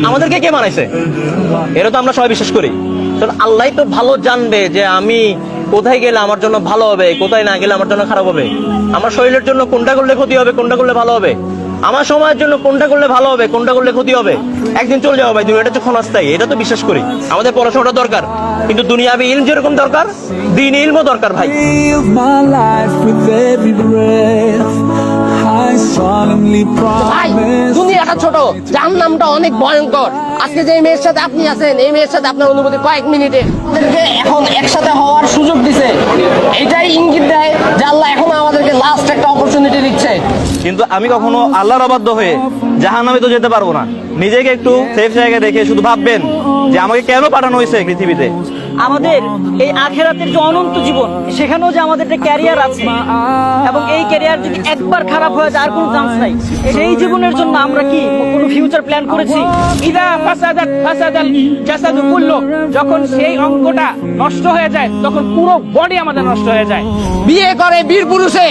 আমাদেরকে কে বানাইছে? এটা তো আমরা সবাই বিশ্বাস করি। আল্লাহ তো ভালো জানবে যে আমি কোথায় গেলে আমার জন্য ভালো হবে, কোথায় না গেলে আমার জন্য খারাপ হবে। আমার শরীরের জন্য কোনটা করলে ক্ষতি হবে, কোনটা করলে ভালো হবে। আমার সময়ের জন্য কোনটা করলে ভালো হবে, কোনটা করলে ক্ষতি হবে। একদিন চলে যাবো ভাই, দুনিয়াটা তো ক্ষণস্থায়ী, এটা তো বিশ্বাস করি। আমাদের পড়াশোনাটা দরকার, কিন্তু দুনিয়াবি ইলম যেরকম দরকার, দ্বীন ইলমও দরকার ভাই। ভাই দুনিয়াটা ছোট, জাহান্নামটা অনেক ভয়ঙ্কর। আজকে যে মেয়ের সাথে আপনি আছেন, এই মেয়ের সাথে আপনার অনুভূতি কয়েক মিনিটে। আমাদেরকে এখন একসাথে হওয়ার সুযোগ দিছে, এটাই ইঙ্গিত দেয় যে আল্লাহ এখন আমাদেরকে লাস্ট একটা অপরচুনিটি দিচ্ছে। কিন্তু আমি কখনো আল্লাহর অবাধ্য হয়ে জাহান্নামে তো যেতে পারবো না। নিজেকে একটু সেফ জায়গায় রেখে শুধু ভাববেন যে আমাকে কেন পাঠানো হয়েছে পৃথিবীতে। আমাদের এই আখেরাতের যে অনন্ত জীবন, সেখানেও যে আমাদের একটা ক্যারিয়ার আছে, এবং এই ক্যারিয়ার যদি একবার খারাপ হয়ে যায় আর কোনো চান্স নাই। সেই জীবনের জন্য আমরা কি কোনো ফিউচার প্ল্যান করেছি? যখন সেই অঙ্কটা নষ্ট হয়ে যায়, তখন পুরো বডি আমাদের নষ্ট হয়ে যায়। বিয়ে করে বীর পুরুষে